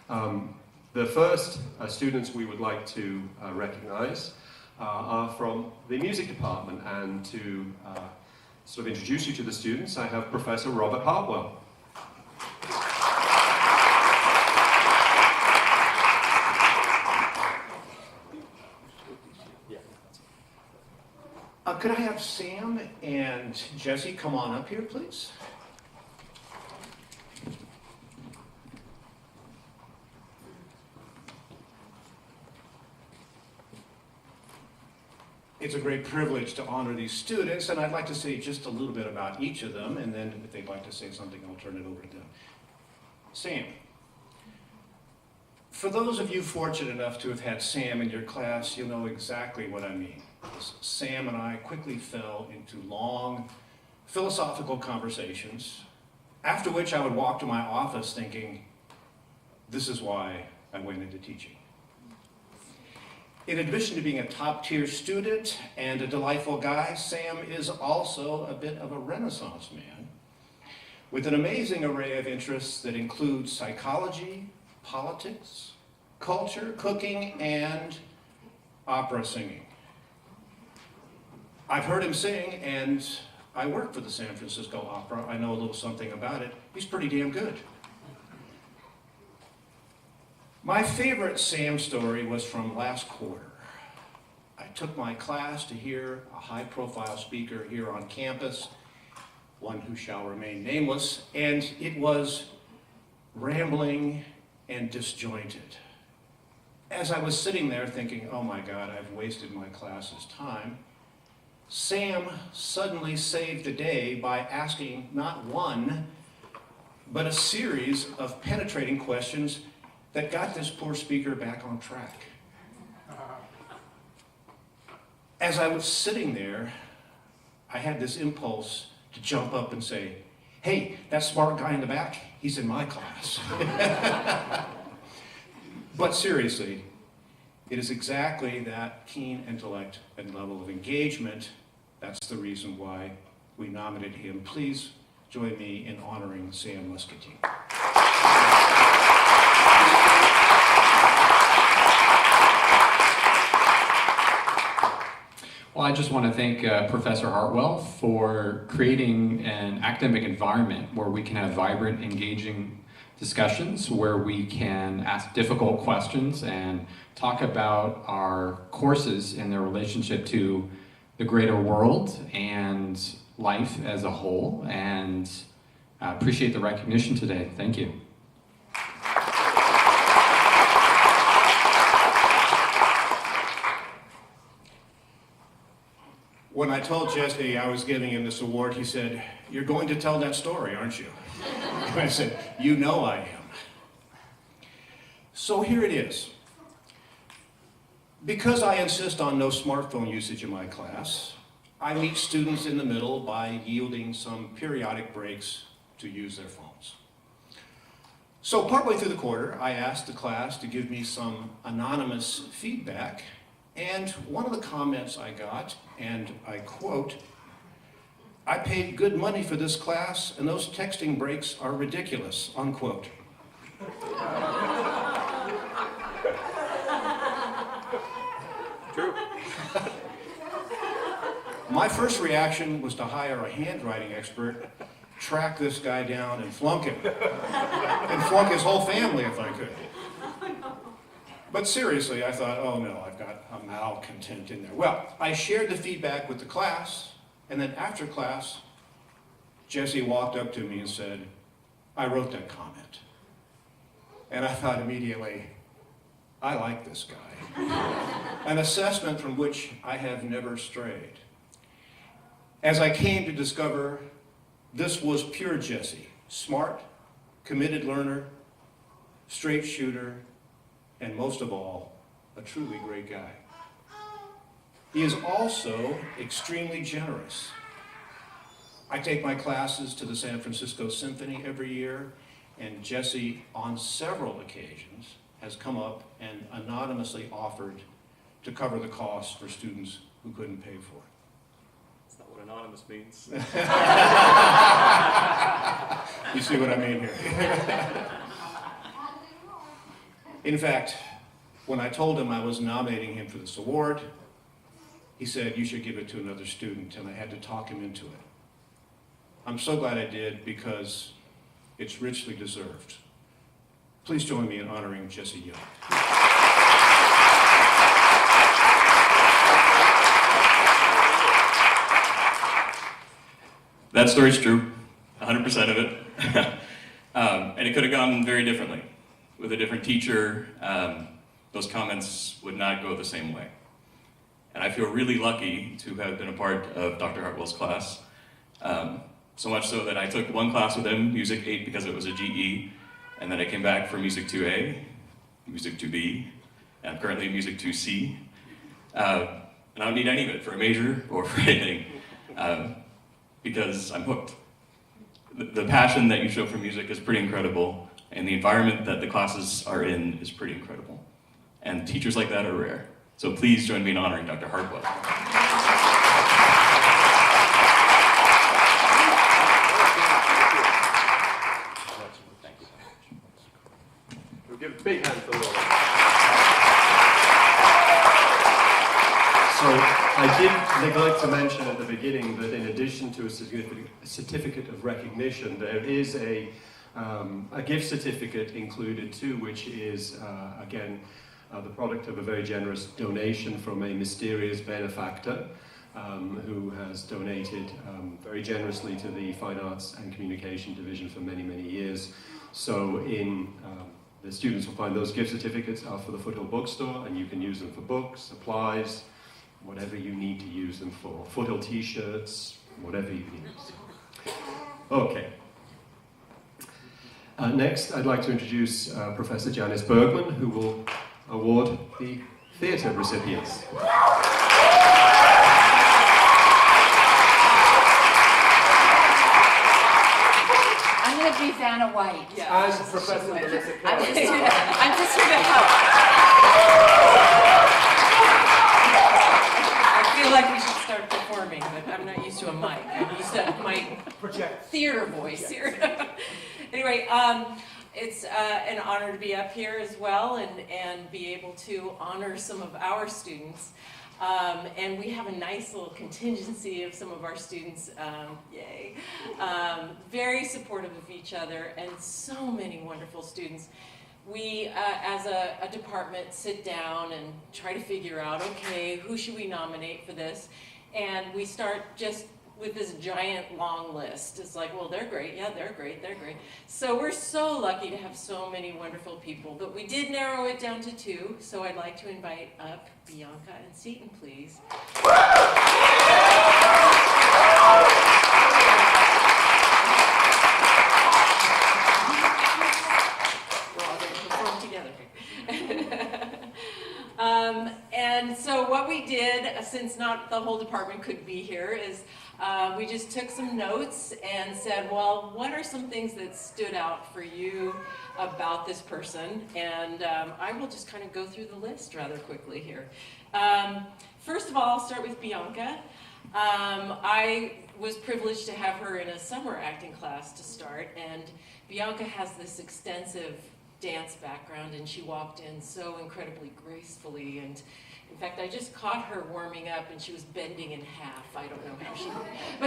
The first students we would like to recognize are from the music department, and to sort of introduce you to the students, I have Professor Robert Hartwell. Could I have Sam and Jesse come on up here, please? It's a great privilege to honor these students, and I'd like to say just a little bit about each of them, and then if they'd like to say something, I'll turn it over to them. Sam, for those of you fortunate enough to have had Sam in your class, you'll know exactly what I mean. Sam and I quickly fell into long philosophical conversations, after which I would walk to my office thinking, this is why I went into teaching. In addition to being a top-tier student and a delightful guy, Sam is also a bit of a Renaissance man with an amazing array of interests that include psychology, politics, culture, cooking, and opera singing. I've heard him sing, and I work for the San Francisco Opera. I know a little something about it. He's pretty damn good. My favorite Sam story was from last quarter. I took my class to hear a high-profile speaker here on campus, one who shall remain nameless, and it was rambling and disjointed. As I was sitting there thinking, oh my God, I've wasted my class's time, Sam suddenly saved the day by asking not one, but a series of penetrating questions that got this poor speaker back on track. As I was sitting there, I had this impulse to jump up and say, hey, that smart guy in the back, he's in my class. But seriously, it is exactly that keen intellect and level of engagement. That's the reason why we nominated him. Please join me in honoring Sam Muscatine. Well, I just want to thank Professor Hartwell for creating an academic environment where we can have vibrant, engaging discussions, where we can ask difficult questions and talk about our courses and their relationship to the greater world and life as a whole. And I appreciate the recognition today. Thank you. When I told Jesse I was giving him this award, he said, you're going to tell that story, aren't you? And I said, you know I am. So here it is. Because I insist on no smartphone usage in my class, I meet students in the middle by yielding some periodic breaks to use their phones. So partway through the quarter, I asked the class to give me some anonymous feedback, and one of the comments I got, and I quote, I paid good money for this class, and those texting breaks are ridiculous, unquote. True. My first reaction was to hire a handwriting expert, track this guy down and flunk him, and flunk his whole family if I could. But seriously, I thought, oh no, I've got a malcontent in there. Well, I shared the feedback with the class, and then after class, Jesse walked up to me and said, I wrote that comment. And I thought immediately, I like this guy. An assessment from which I have never strayed. As I came to discover, this was pure Jesse, smart, committed learner, straight shooter, and most of all, a truly great guy. He is also extremely generous. I take my classes to the San Francisco Symphony every year, and Jesse, on several occasions, has come up and anonymously offered to cover the cost for students who couldn't pay for it. That's not what anonymous means. You see what I mean here? In fact, when I told him I was nominating him for this award, he said, you should give it to another student, and I had to talk him into it. I'm so glad I did, because it's richly deserved. Please join me in honoring Jesse Young. That story's true, 100% of it. And it could have gone very differently. With a different teacher, those comments would not go the same way. And I feel really lucky to have been a part of Dr. Hartwell's class. So much so that I took one class with him, Music 8, because it was a GE, and then I came back for Music 2A, Music 2B, and I'm currently in Music 2C. And I don't need any of it for a major or for anything, because I'm hooked. The passion that you show for music is pretty incredible, and the environment that the classes are in is pretty incredible. And teachers like that are rare. So please join me in honoring Dr. Hartwell. We'll give a big hand for Laura. So I did neglect to mention at the beginning that in addition to a certificate of recognition, there is a gift certificate included too, which is, again, the product of a very generous donation from a mysterious benefactor who has donated very generously to the Fine Arts and Communication Division for many, many years. So the students will find those gift certificates are for the Foothill bookstore, and you can use them for books, supplies, whatever you need to use them for. Foothill t-shirts, whatever you need. Okay. Next, I'd like to introduce Professor Janice Bergman, who will award the theatre recipients. I'm going to be Vanna White. Yeah. And Professor Melissa I'm just here to help. I feel like we should start performing, but I'm not used to a mic. I'm used to my theater voice here. Anyway, it's an honor to be up here as well and be able to honor some of our students. And we have a nice little contingency of some of our students, yay, very supportive of each other, and so many wonderful students. We, as a department, sit down and try to figure out, okay, who should we nominate for this? And we start just with this giant long list. It's like, well, they're great, yeah, they're great, they're great. So we're so lucky to have so many wonderful people, but we did narrow it down to 2, so I'd like to invite up Bianca and Seton, please. And so what we did, since not the whole department could be here, is we just took some notes and said, well, what are some things that stood out for you about this person? And I will just kind of go through the list rather quickly here. First of all, I'll start with Bianca. I was privileged to have her in a summer acting class to start, and Bianca has this extensive dance background, and she walked in so incredibly gracefully, and in fact I just caught her warming up and she was bending in half. I don't know how she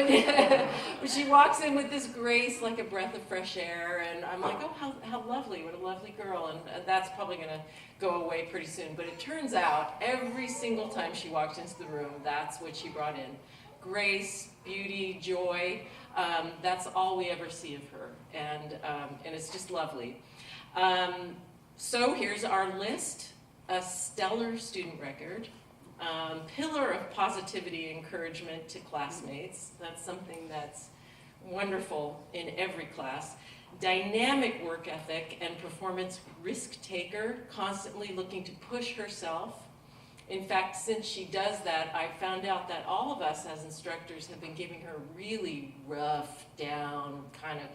did, but she walks in with this grace like a breath of fresh air, and I'm like, oh, how lovely, what a lovely girl. And that's probably gonna go away pretty soon, but it turns out every single time she walked into the room, that's what she brought in: grace, beauty, joy. That's all we ever see of her, and it's just lovely. So here's our list: a stellar student record, pillar of positivity, encouragement to classmates. That's something that's wonderful in every class. Dynamic work ethic and performance risk taker, constantly looking to push herself. In fact, since she does that, I found out that all of us as instructors have been giving her really rough, down, kind of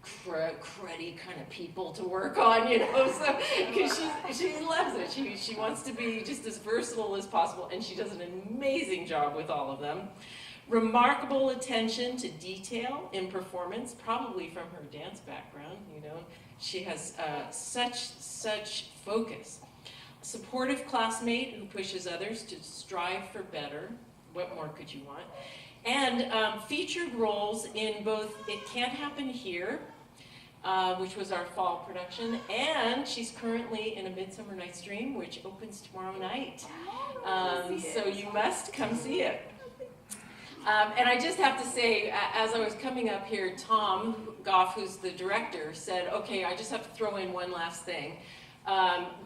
cruddy kind of people to work on, you know, so because she loves it. She wants to be just as versatile as possible, and she does an amazing job with all of them. Remarkable attention to detail in performance, probably from her dance background, you know. She has such focus supportive classmate who pushes others to strive for better. What more could you want? And featured roles in both It Can't Happen Here, which was our fall production, and she's currently in A Midsummer Night's Dream, which opens tomorrow night. So you must come see it. And I just have to say, as I was coming up here, Tom Goff, who's the director, said, okay, I just have to throw in one last thing.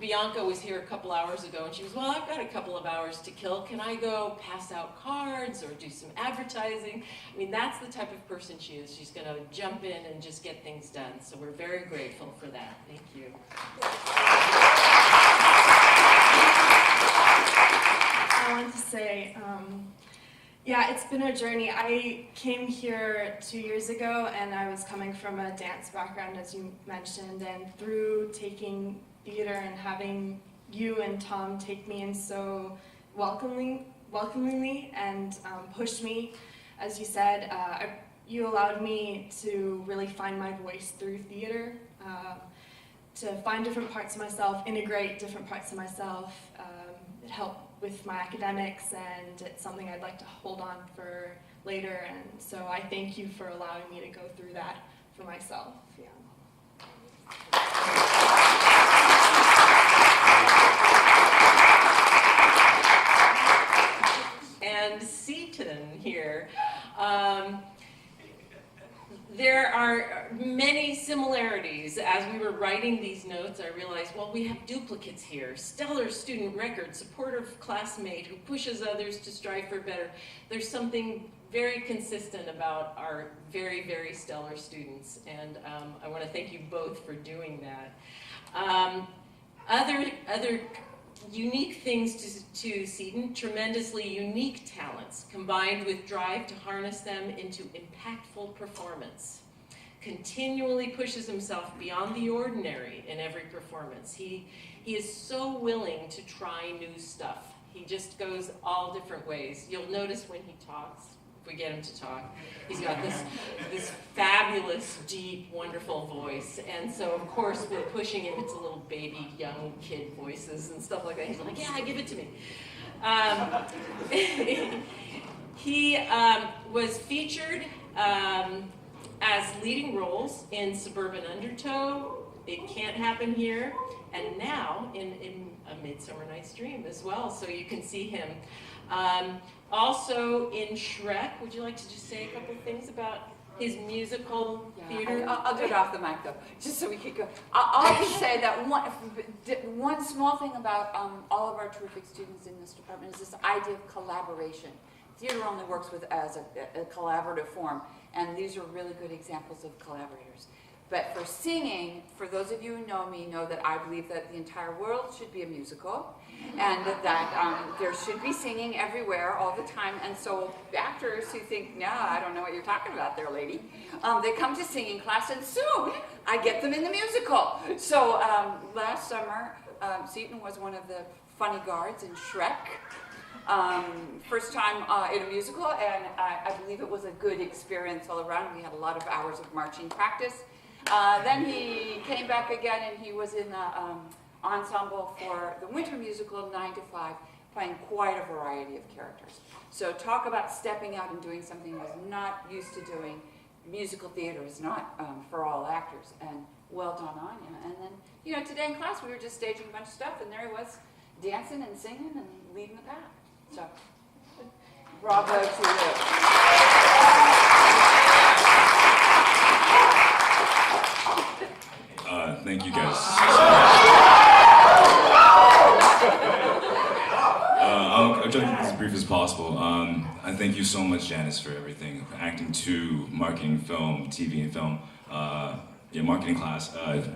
Bianca was here a couple hours ago, and she was, well, I've got a couple of hours to kill. Can I go pass out cards or do some advertising? I mean, that's the type of person she is. She's going to jump in and just get things done. So we're very grateful for that. Thank you. I wanted to say, yeah, it's been a journey. I came here 2 years ago, and I was coming from a dance background, as you mentioned, and through taking theater and having you and Tom take me in so welcomingly and pushed me, as you said, you allowed me to really find my voice through theater, to find different parts of myself, integrate different parts of myself. It helped with my academics, and it's something I'd like to hold on for later, and so I thank you for allowing me to go through that for myself. Yeah. And Seaton here. There are many similarities. As we were writing these notes, I realized, well, we have duplicates here. Stellar student record, supportive classmate who pushes others to strive for better. There's something very consistent about our very, very stellar students, and I want to thank you both for doing that. Other unique things to Seaton, tremendously unique talents, combined with drive to harness them into impactful performance. Continually pushes himself beyond the ordinary in every performance. He is so willing to try new stuff. He just goes all different ways. You'll notice when he talks, if we get him to talk, he's got this fabulous, deep, wonderful voice. And so, of course, we're pushing him into little baby, young kid voices and stuff like that. He's like, yeah, give it to me. He was featured as leading roles in Suburban Undertow, It Can't Happen Here, and now in A Midsummer Night's Dream as well, so you can see him. Also in Shrek. Would you like to just say a couple of things about his musical theater? I'll do it off the mic though, just so we could go. I'll just say that one small thing about all of our terrific students in this department is this idea of collaboration. Theater only works as a collaborative form, and these are really good examples of collaborators. But for singing, for those of you who know me, know that I believe that the entire world should be a musical, and that there should be singing everywhere all the time. And so actors who think, nah, I don't know what you're talking about there, lady, they come to singing class, and soon I get them in the musical. So last summer, Seaton was one of the funny guards in Shrek. First time in a musical, and I believe it was a good experience all around. We had a lot of hours of marching practice. Then he came back again, and he was in the ensemble for the winter musical 9 to 5, playing quite a variety of characters. So talk about stepping out and doing something he was not used to doing. Musical theater is not for all actors, and well done on you. And then, you know, today in class we were just staging a bunch of stuff, and there he was dancing and singing and leading the pack. So, bravo to you. Thank you guys. I'll try to keep this as brief as possible. I thank you so much, Janice, for everything. Acting to marketing, film, TV and film, marketing class,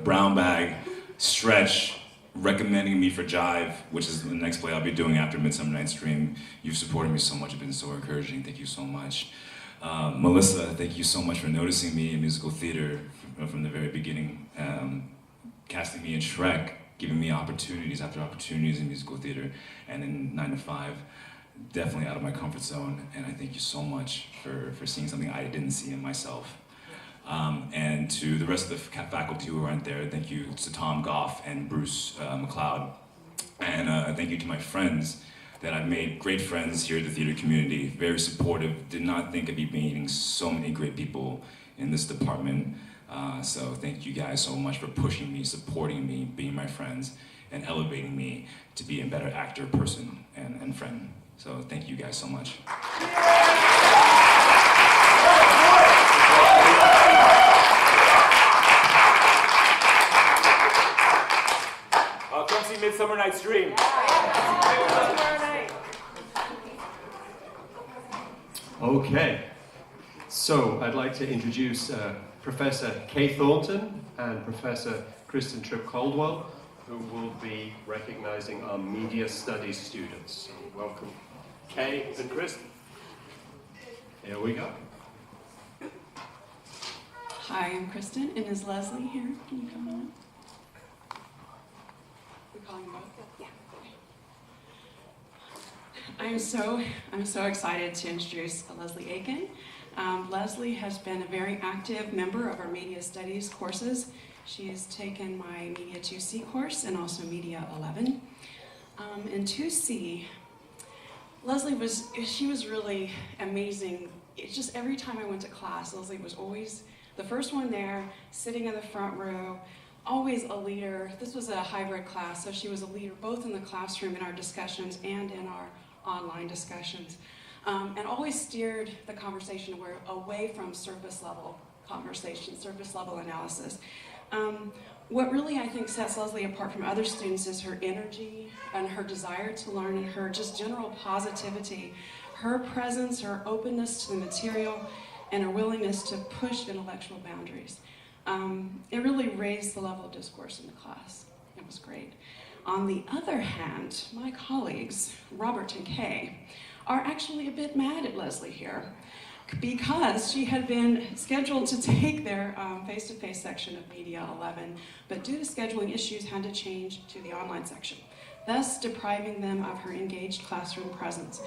Brown Bag, Stretch, recommending me for Jive, which is the next play I'll be doing after Midsummer Night's Dream. You've supported me so much, it's been so encouraging. Thank you so much. Melissa, thank you so much for noticing me in musical theater from the very beginning, casting me in Shrek, giving me opportunities after opportunities in musical theater, and in 9 to 5, definitely out of my comfort zone. And I thank you so much for seeing something I didn't see in myself. And to the rest of the faculty who aren't there, thank you to Tom Goff and Bruce McLeod. And thank you to my friends that I've made great friends here at the theater community, very supportive. Did not think I'd be meeting so many great people in this department. So thank you guys so much for pushing me, supporting me, being my friends, and elevating me to be a better actor, person, and friend. So thank you guys so much. Come see Midsummer Night's Dream. Okay, so I'd like to introduce Professor Kay Thornton and Professor Kristen Tripp-Caldwell, who will be recognizing our media studies students. So welcome, Kay and Kristen. Here we go. Hi, I'm Kristen, and is Leslie here? Can you come on? We're calling both? Yeah. I'm so excited to introduce Leslie Aiken. Leslie has been a very active member of our media studies courses. She has taken my Media 2C course and also Media 11. In 2C, Leslie was really amazing. It's just every time I went to class, Leslie was always the first one there, sitting in the front row, always a leader. This was a hybrid class, so she was a leader both in the classroom in our discussions and in our online discussions, and always steered the conversation away from surface level conversation, surface level analysis. What really I think sets Leslie apart from other students is her energy and her desire to learn and her just general positivity, her presence, her openness to the material, and her willingness to push intellectual boundaries. It really raised the level of discourse in the class. It was great. On the other hand, my colleagues, Robert and Kay, are actually a bit mad at Leslie here because she had been scheduled to take their face-to-face section of Media 11, but due to scheduling issues had to change to the online section, thus depriving them of her engaged classroom presence.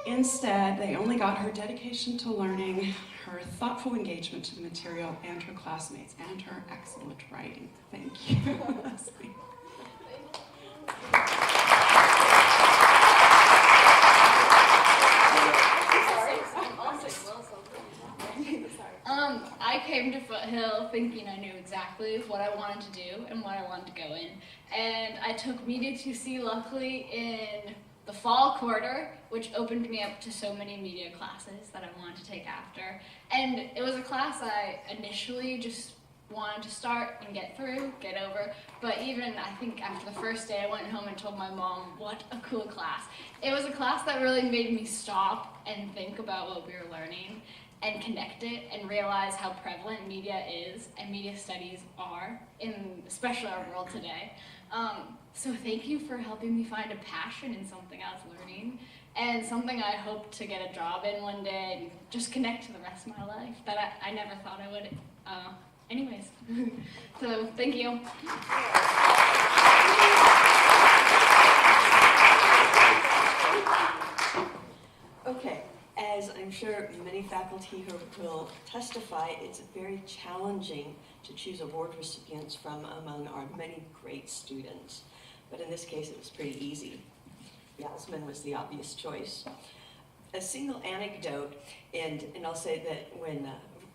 Instead, they only got her dedication to learning, her thoughtful engagement to the material, and her classmates, and her excellent writing. Thank you, Leslie. I came to Foothill thinking I knew exactly what I wanted to do and what I wanted to go in. And I took Media 2C luckily in the fall quarter, which opened me up to so many media classes that I wanted to take after. And it was a class I initially just wanted to start and get through, get over, but even I think after the first day I went home and told my mom what a cool class. It was a class that really made me stop and think about what we were learning and connect it and realize how prevalent media is and media studies are in especially our world today. So thank you for helping me find a passion in something I was learning and something I hope to get a job in one day and just connect to the rest of my life that I never thought I would. Anyways, so thank you. Okay, as I'm sure many faculty who will testify, it's very challenging to choose award recipients from among our many great students. But in this case, it was pretty easy. Yasmin was the obvious choice. A single anecdote, and I'll say that when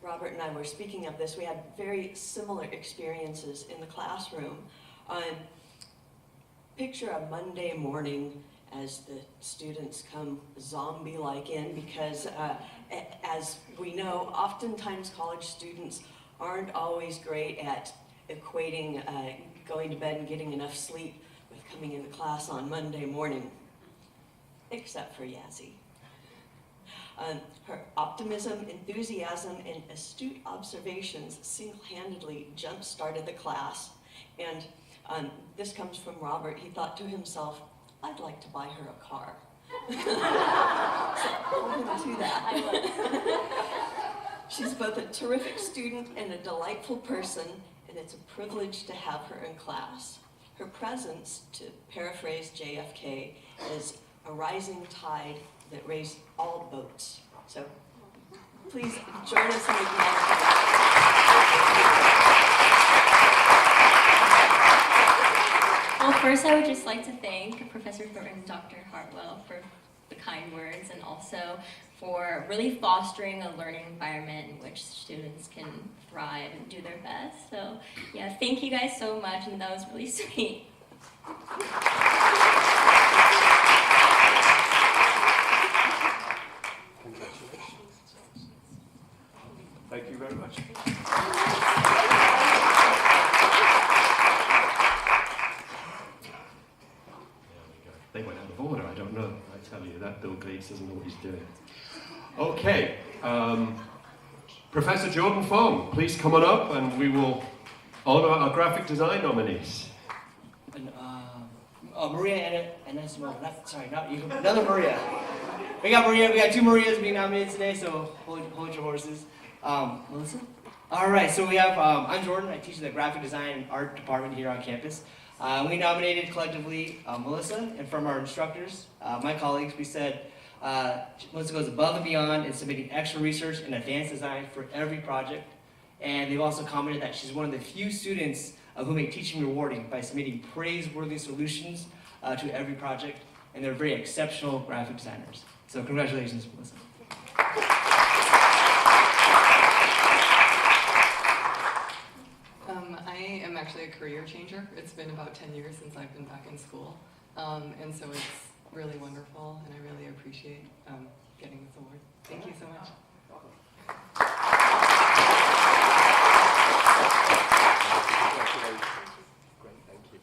Robert and I were speaking of this, we had very similar experiences in the classroom. Picture a Monday morning as the students come zombie-like in because, as we know, oftentimes college students aren't always great at equating going to bed and getting enough sleep with coming into class on Monday morning, except for Yazzie. Her optimism, enthusiasm, and astute observations single-handedly jump-started the class. And this comes from Robert. He thought to himself, I'd like to buy her a car. So hold him to that. She's both a terrific student and a delightful person, and it's a privilege to have her in class. Her presence, to paraphrase JFK, is a rising tide that raised all boats. So please join us in acknowledging. Well, first I would just like to thank Professor Thornton and Dr. Hartwell for the kind words and also for really fostering a learning environment in which students can thrive and do their best. So yeah, thank you guys so much, and that was really sweet. Congratulations. Thank you very much. They went out of order, I don't know. I tell you, that Bill Gates doesn't know what he's doing. Okay, Professor Jordan Fong, please come on up and we will honor our graphic design nominees. And, Maria sorry, not you, another Maria. We got two Marias being nominated today, so hold your horses. Melissa? Alright, so we have, I'm Jordan, I teach in the graphic design and art department here on campus. We nominated collectively Melissa, and from our instructors, my colleagues, we said Melissa goes above and beyond in submitting extra research and advanced design for every project. And they've also commented that she's one of the few students who make teaching rewarding by submitting praiseworthy solutions to every project, and they're very exceptional graphic designers. So congratulations, Melissa. I am actually a career changer. It's been about 10 years since I've been back in school. And so it's really wonderful, and I really appreciate getting this award. Thank you so much. Great, thank you.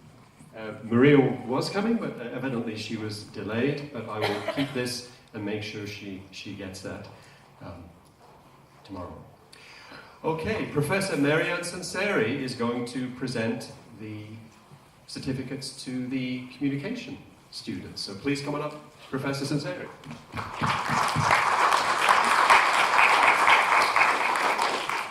Maria was coming, but evidently she was delayed, but I will keep this and make sure she gets that tomorrow. Okay, Professor Marianne Sanseri is going to present the certificates to the communication students. So please come on up, Professor Sanseri.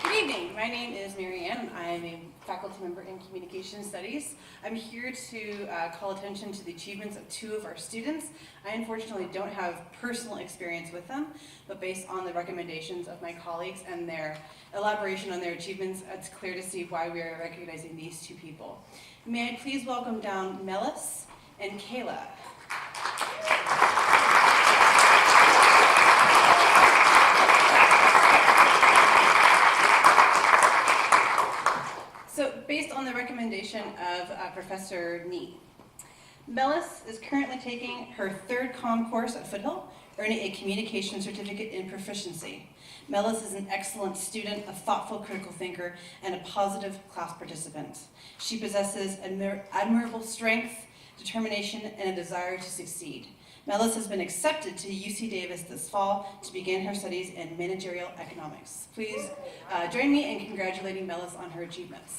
Good evening, my name is Marianne. I am a faculty member in Communication Studies. I'm here to call attention to the achievements of two of our students. I unfortunately don't have personal experience with them, but based on the recommendations of my colleagues and their elaboration on their achievements, it's clear to see why we are recognizing these two people. May I please welcome down Melis and Kayla. So, based on the recommendation of Professor Nee, Melis is currently taking her third comm course at Foothill, earning a communication certificate in proficiency. Melis is an excellent student, a thoughtful critical thinker, and a positive class participant. She possesses admirable strength, determination, and a desire to succeed. Melis has been accepted to UC Davis this fall to begin her studies in managerial economics. Please join me in congratulating Melis on her achievements.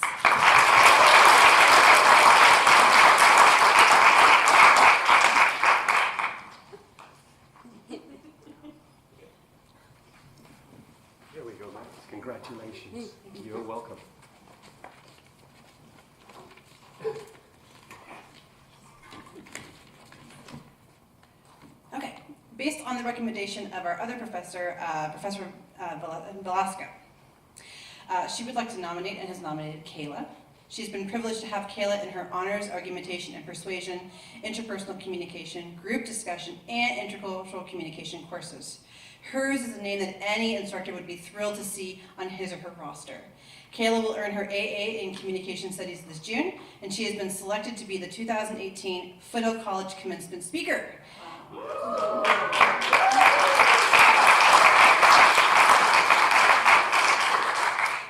Here we go, Max. Congratulations. You're welcome. Okay, based on the recommendation of our other professor, Professor Velasco, she would like to nominate and has nominated Kayla. She's been privileged to have Kayla in her honors, argumentation and persuasion, interpersonal communication, group discussion, and intercultural communication courses. Hers is a name that any instructor would be thrilled to see on his or her roster. Kayla will earn her AA in Communication Studies this June, and she has been selected to be the 2018 Foothill College Commencement Speaker.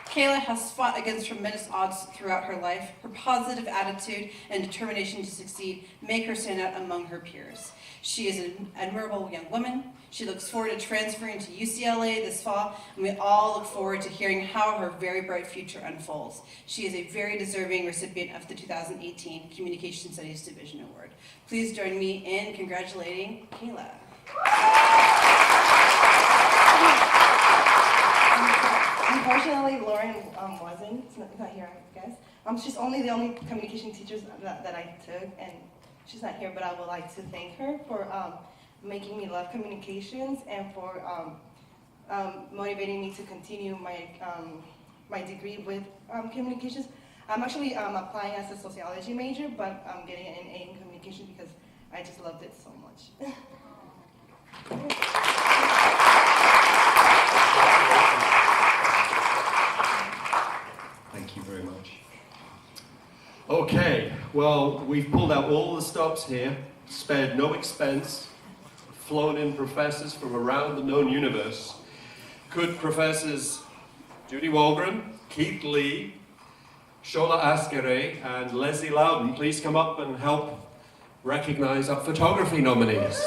Kayla has fought against tremendous odds throughout her life. Her positive attitude and determination to succeed make her stand out among her peers. She is an admirable young woman. She looks forward to transferring to UCLA this fall, and we all look forward to hearing how her very bright future unfolds. She is a very deserving recipient of the 2018 Communication Studies Division Award. Please join me in congratulating Kayla. Unfortunately, Lauren wasn't. She's not here, I guess. She's the only communication teacher that I took, and she's not here, but I would like to thank her for making me love communications and for motivating me to continue my degree with communications. I'm actually applying as a sociology major, but I'm getting an A in communication because I just loved it so much. Thank you very much. Okay, well, we've pulled out all the stops here, spared no expense, flown in professors from around the known universe. Could Professors Judy Walgren, Keith Lee, Shola Askere, and Leslie Loudon please come up and help recognize our photography nominees?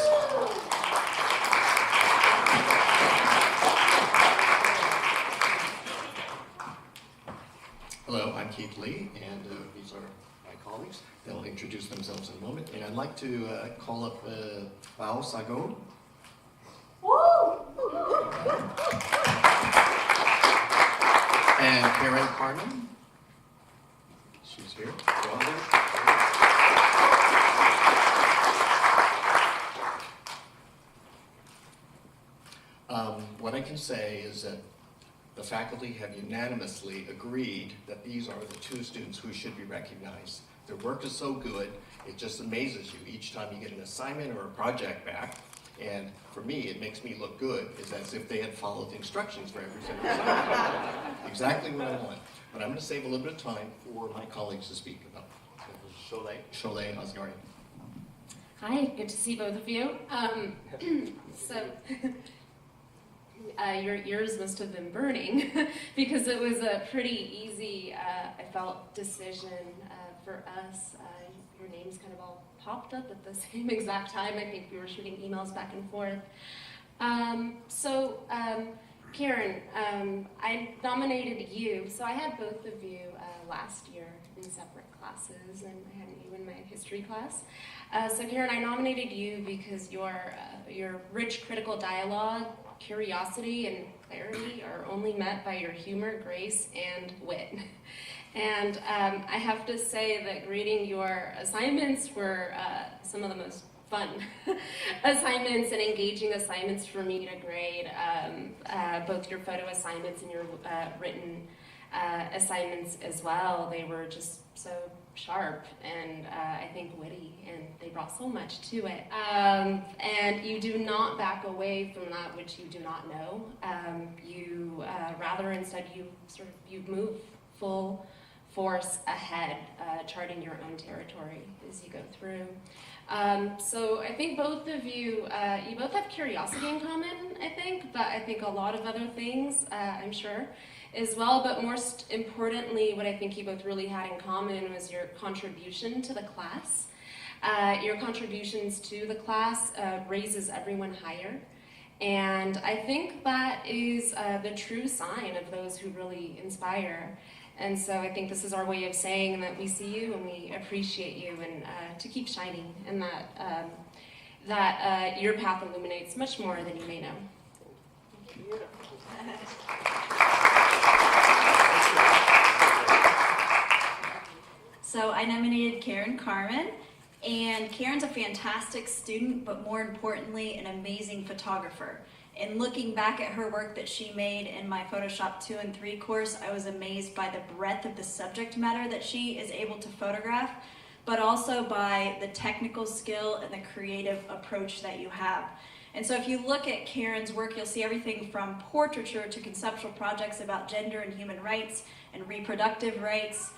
Hello, I'm Keith Lee, and these are my colleagues. They'll introduce themselves in a moment. And I'd like to call up Bao Sagon. And Karen Carmen. She's here. What I can say is that the faculty have unanimously agreed that these are the two students who should be recognized. Their work is so good, it just amazes you each time you get an assignment or a project back. And for me, it makes me look good. It's as if they had followed the instructions for every single assignment. Exactly what I want. But I'm going to save a little bit of time for my colleagues to speak about. Sholay Asghari. Hi, good to see both of you. Your ears must have been burning because it was a pretty easy, I felt, decision for us. Your names kind of all popped up at the same exact time. I think we were shooting emails back and forth. Karen, I nominated you. So I had both of you last year in separate classes, and I had you in my history class. So Karen, I nominated you because your rich critical dialogue, curiosity, and clarity are only met by your humor, grace, and wit. And I have to say that grading your assignments were some of the most fun assignments and engaging assignments for me to grade, both your photo assignments and your written assignments as well. They were just so sharp and I think witty, and they brought so much to it. And you do not back away from that which you do not know. Rather instead you move full force ahead, charting your own territory as you go through. So I think both of you, you both have curiosity in common, I think, but I think a lot of other things, I'm sure, as well. But most importantly, what I think you both really had in common was your contribution to the class. Your contributions to the class raises everyone higher. And I think that is the true sign of those who really inspire. And so I think this is our way of saying that we see you and we appreciate you, and to keep shining, and that your path illuminates much more than you may know. So I nominated Karen Carmen, and Karen's a fantastic student, but more importantly, an amazing photographer. And looking back at her work that she made in my Photoshop 2 and 3 course, I was amazed by the breadth of the subject matter that she is able to photograph, but also by the technical skill and the creative approach that you have. And so if you look at Karen's work, you'll see everything from portraiture to conceptual projects about gender and human rights and reproductive rights.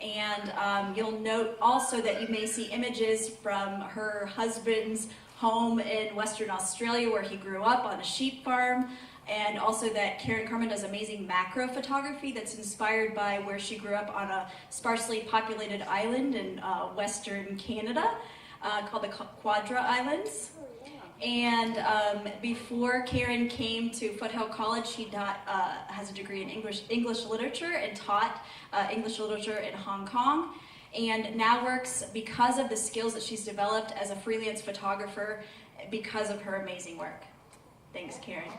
And you'll note also that you may see images from her husband's home in Western Australia where he grew up on a sheep farm, and also that Karen Carmen does amazing macro photography that's inspired by where she grew up on a sparsely populated island in Western Canada called the Quadra Islands. And before Karen came to Foothill College, she has a degree in English literature and taught English literature in Hong Kong, and now works, because of the skills that she's developed, as a freelance photographer because of her amazing work. Thanks, Karen.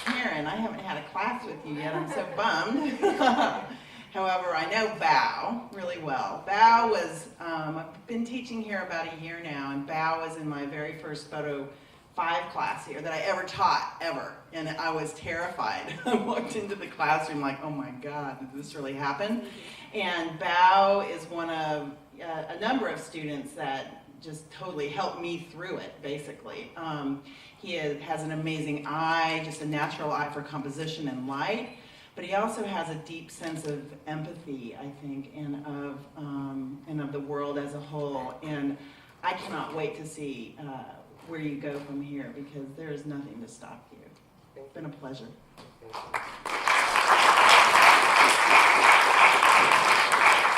Karen, I haven't had a class with you yet. I'm so bummed. However, I know Bao really well. Bao was, I've been teaching here about a year now, and Bao was in my very first photo 5 class here that I ever taught, ever. And I was terrified. I walked into the classroom like, oh my God, did this really happen? And Bao is one of a number of students that just totally helped me through it, basically. He has an amazing eye, just a natural eye for composition and light, but he also has a deep sense of empathy, I think, and of the world as a whole. And I cannot wait to see where you go from here, because there is nothing to stop you. It's been a pleasure.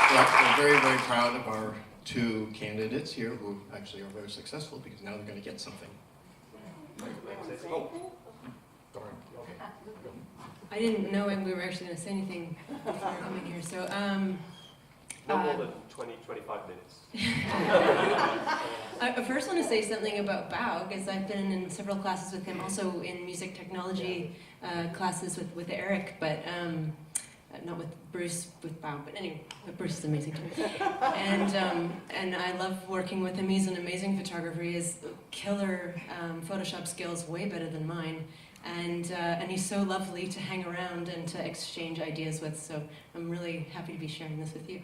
Well, we're very, very proud of our 2 candidates here who actually are very successful, because now they're going to get something. Oh, darn. I didn't know we were actually going to say anything before coming here, so No more than 20, 25 minutes. I first want to say something about Bao, because I've been in several classes with him, also in music technology classes with Eric, but not with Bruce, with Bao, but anyway, Bruce is amazing too. And I love working with him. He's an amazing photographer. He has killer Photoshop skills, way better than mine. And he's so lovely to hang around and to exchange ideas with, so I'm really happy to be sharing this with you.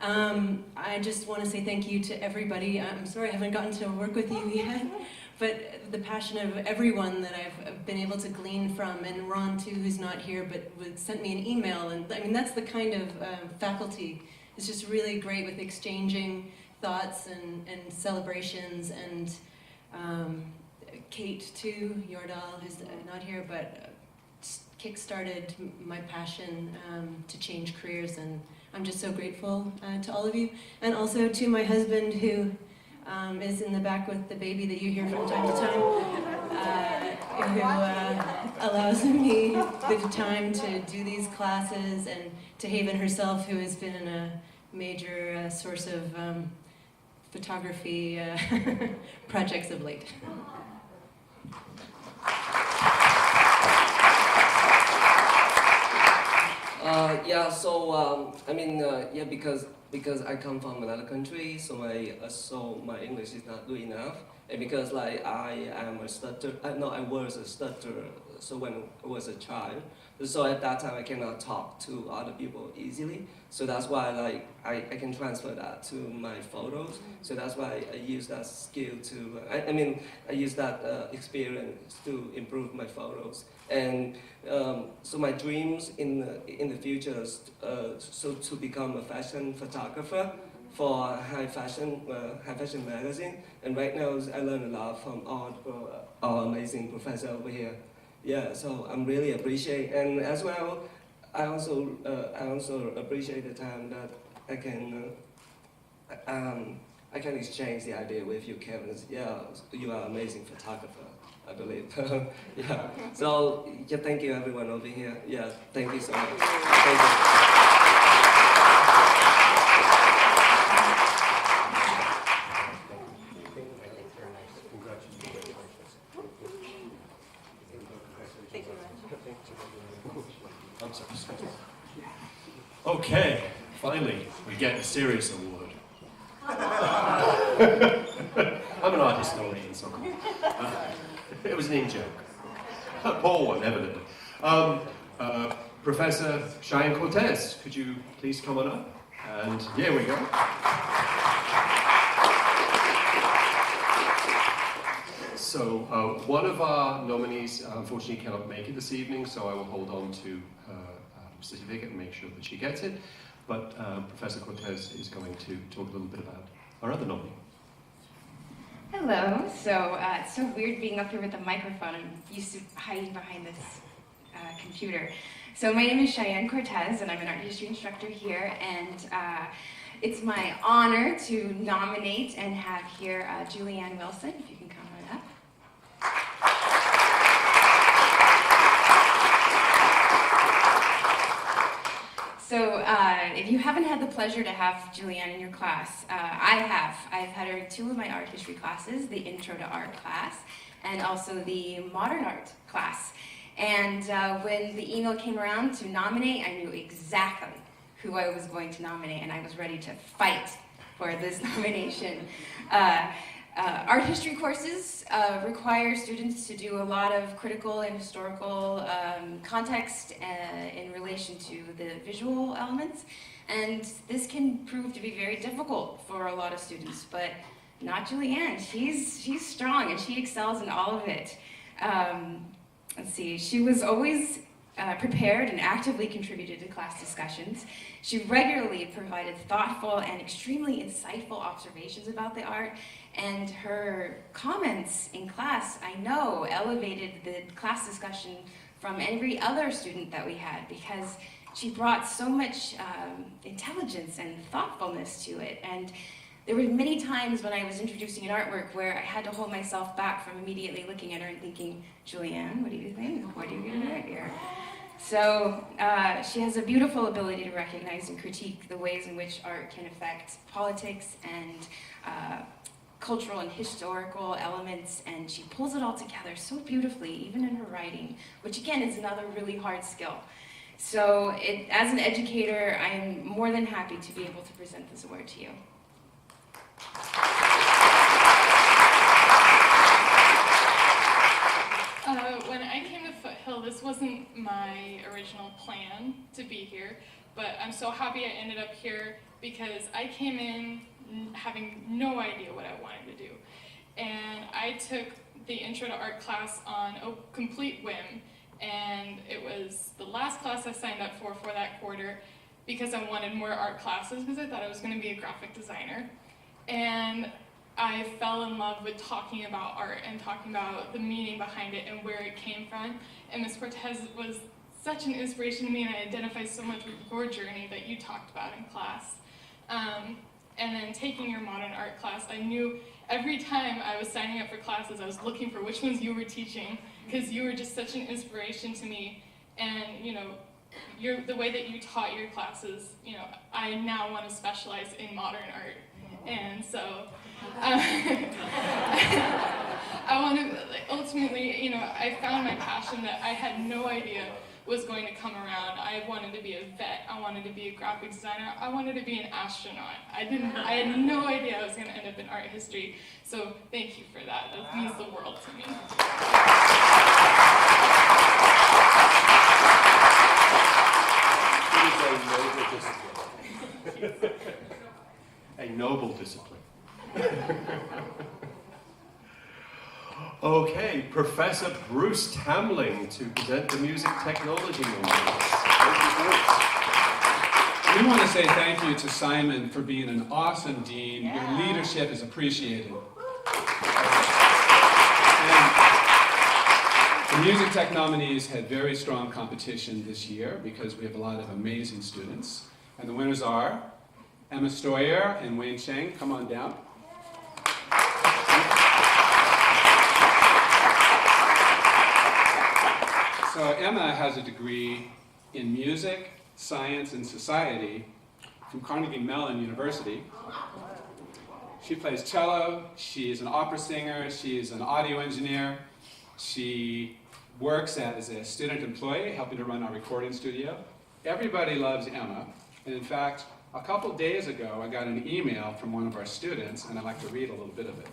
I just want to say thank you to everybody. I'm sorry I haven't gotten to work with you yet, but the passion of everyone that I've been able to glean from, and Ron too, who's not here, but sent me an email, and I mean, that's the kind of faculty. It's just really great with exchanging thoughts and celebrations, and Kate too, Yordal, who's not here, but kick-started my passion to change careers, and I'm just so grateful to all of you. And also to my husband, who is in the back with the baby that you hear from time to time, who allows me the time to do these classes, and to Haven herself, who has been a major source of photography projects of late. Because I come from another country, so my English is not good enough, and because like I am a stutter, I was a stutterer. So when I was a child, so at that time I cannot talk to other people easily. So that's why like I can transfer that to my photos. So that's why I use that skill to, I use that experience to improve my photos. And so my dreams in the future is so to become a fashion photographer for high fashion magazine. And right now I learn a lot from our amazing professor over here. Yeah, so I'm really appreciate, and as well, I also appreciate the time that I can exchange the idea with you, Kevin. Yeah, you are an amazing photographer, I believe. Yeah. So yeah, thank you everyone over here. Yeah, thank you so much. Thank you. I'm sorry. Okay, finally, we get a serious award. I'm an art historian, so it was an in-joke. A poor one, evidently. Professor Cheyenne Cortez, could you please come on up? And here we go. So one of our nominees unfortunately cannot make it this evening, so I will hold on to her certificate and make sure that she gets it. But Professor Cortez is going to talk a little bit about our other nominee. Hello. So it's so weird being up here with a microphone. I'm used to hiding behind this computer. So my name is Cheyenne Cortez, and I'm an art history instructor here. And it's my honor to nominate and have here Julianne Wilson, if you can come on up. So if you haven't had the pleasure to have Julianne in your class, I have. I've had her in 2 of my art history classes, the Intro to Art class, and also the Modern Art class. And when the email came around to nominate, I knew exactly who I was going to nominate, and I was ready to fight for this nomination. Art history courses require students to do a lot of critical and historical context in relation to the visual elements, and this can prove to be very difficult for a lot of students, but not Julianne. She's strong and she excels in all of it. Let's see, she was always prepared and actively contributed to class discussions. She regularly provided thoughtful and extremely insightful observations about the art, and her comments in class, I know, elevated the class discussion from every other student that we had, because she brought so much intelligence and thoughtfulness to it. And there were many times when I was introducing an artwork where I had to hold myself back from immediately looking at her and thinking, Julianne, what do you think? What are you going to do here? So she has a beautiful ability to recognize and critique the ways in which art can affect politics and cultural and historical elements, and she pulls it all together so beautifully, even in her writing, which again is another really hard skill. So as an educator, I am more than happy to be able to present this award to you. When I came to Foothill, this wasn't my original plan to be here, but I'm so happy I ended up here because I came in having no idea what I wanted to do. And I took the Intro to Art class on a complete whim, and it was the last class I signed up for that quarter because I wanted more art classes because I thought I was going to be a graphic designer. And I fell in love with talking about art and talking about the meaning behind it and where it came from. And Ms. Cortez was such an inspiration to me, and I identify so much with your journey that you talked about in class. And then taking your modern art class, I knew every time I was signing up for classes, I was looking for which ones you were teaching, because you were just such an inspiration to me. And you know, the way that you taught your classes, you know, I now want to specialize in modern art. And so I want to, ultimately, you know, I found my passion that I had no idea was going to come around. I wanted to be a vet. I wanted to be a graphic designer. I wanted to be an astronaut. I had no idea I was going to end up in art history. So thank you for that. That means the world to me. It is a noble discipline. A noble discipline. Okay, Professor Bruce Tamling to present the Music Technology Awards. We want to say thank you to Simon for being an awesome dean. Your leadership is appreciated. And the Music Tech nominees had very strong competition this year because we have a lot of amazing students. And the winners are Emma Stoyer and Wayne Cheng. Come on down. So Emma has a degree in music, science, and society from Carnegie Mellon University. She plays cello, she's an opera singer, she's an audio engineer. She works as a student employee, helping to run our recording studio. Everybody loves Emma, and in fact, a couple days ago, I got an email from one of our students, and I'd like to read a little bit of it.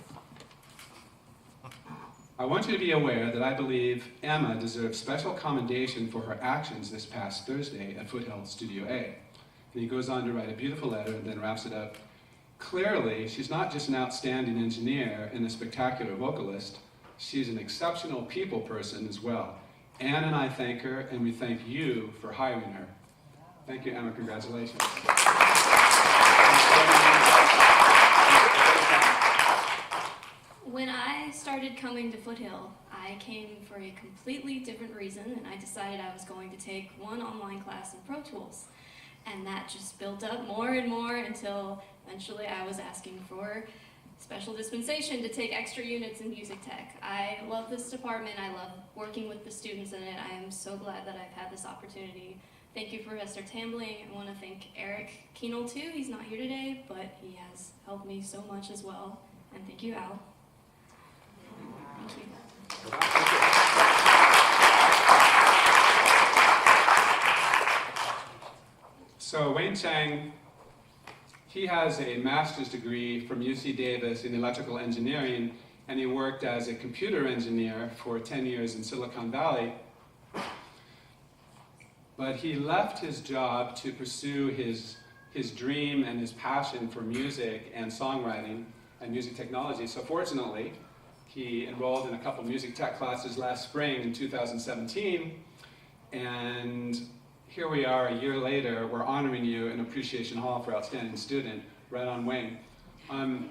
I want you to be aware that I believe Emma deserves special commendation for her actions this past Thursday at Foothill Studio A. And he goes on to write a beautiful letter and then wraps it up. Clearly, she's not just an outstanding engineer and a spectacular vocalist, she's an exceptional people person as well. Anne and I thank her, and we thank you for hiring her. Thank you, Emma. Congratulations. When I started coming to Foothill, I came for a completely different reason, and I decided I was going to take one online class in Pro Tools. And that just built up more and more until eventually I was asking for special dispensation to take extra units in music tech. I love this department. I love working with the students in it. I am so glad that I've had this opportunity. Thank you, Professor Tambling. I want to thank Eric Keenel too. He's not here today, but he has helped me so much as well. And thank you, Al. Thank you. So Wayne Cheng, He has a master's degree from UC Davis in electrical engineering, and he worked as a computer engineer for 10 years in Silicon Valley. But he left his job to pursue his dream and his passion for music and songwriting and music technology. So fortunately, he enrolled in a couple music tech classes last spring in 2017, and here we are a year later, we're honoring you in Appreciation Hall for Outstanding Student, right on Wayne. Let's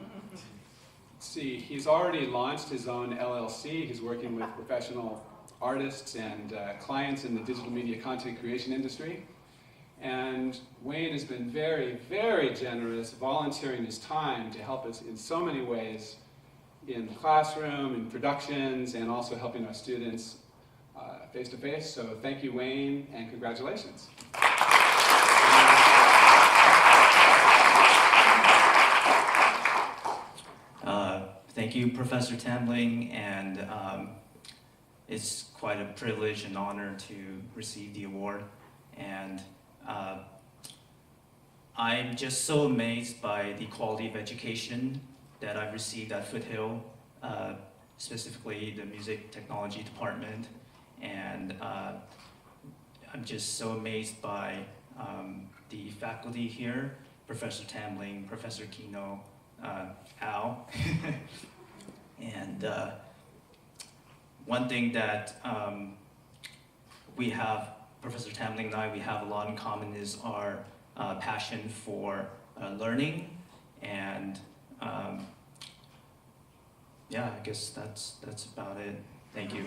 see, he's already launched his own LLC. He's working with professional artists and clients in the digital media content creation industry. And Wayne has been very, very generous, volunteering his time to help us in so many ways in the classroom, in productions, and also helping our students face-to-face. So thank you, Wayne, and congratulations. Thank you, Professor Tambling, and it's quite a privilege and honor to receive the award. And I'm just so amazed by the quality of education that I've received at Foothill, specifically the music technology department. And I'm just so amazed by the faculty here, Professor Tambling, Professor Kino, Al. And one thing that we have, Professor Tambling and I, we have a lot in common is our passion for learning. And yeah, I guess that's about it. Thank you.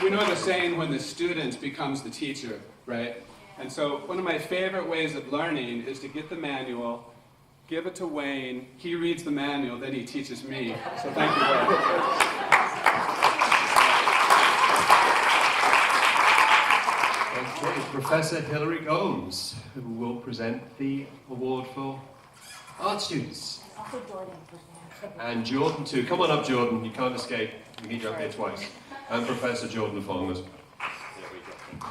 You know the saying, when the student becomes the teacher, right? And so one of my favorite ways of learning is to get the manual, give it to Wayne, he reads the manual, then he teaches me. So thank you, Wayne. Okay, Professor Hilary Gomes, who will present the award for art students. Also Jordan. And Jordan too. Come on up, Jordan. You can't escape. You need you up here twice. And Professor Jordan Fong as well. There we go.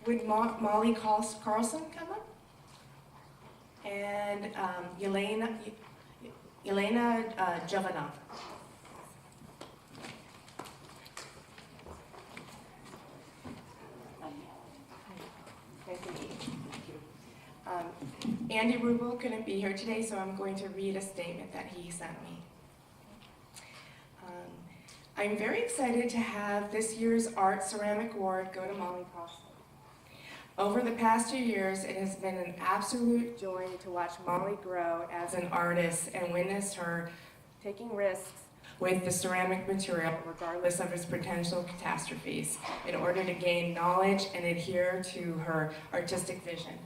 Would Molly Carlson come up? And Yelena Jovanov. Andy Rubel couldn't be here today, so I'm going to read a statement that he sent me. I'm very excited to have this year's Art Ceramic Award go to Molly Carlson. Over the past 2 years, it has been an absolute joy to watch Molly grow as an artist and witness her taking risks with the ceramic material, regardless of its potential catastrophes, in order to gain knowledge and adhere to her artistic vision.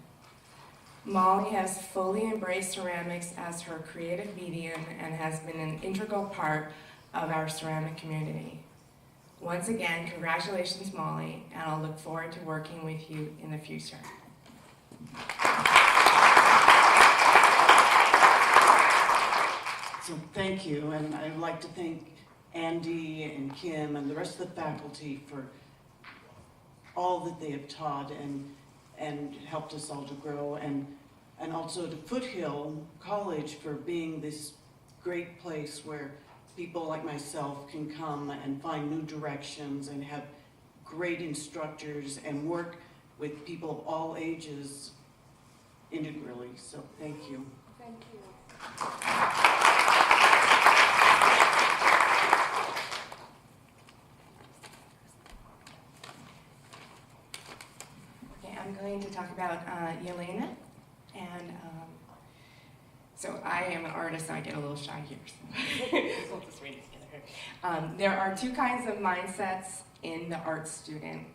Molly has fully embraced ceramics as her creative medium and has been an integral part of our ceramic community. Once again, congratulations, Molly, and I'll look forward to working with you in the future. So thank you, and I'd like to thank Andy and Kim and the rest of the faculty for all that they have taught and helped us all to grow, and also to Foothill College for being this great place where people like myself can come and find new directions and have great instructors and work with people of all ages integrally. So thank you. Thank you. Okay, I'm going to talk about Yelena, and so I am an artist, so I get a little shy here. So we'll just read it together. There are two kinds of mindsets in the art student.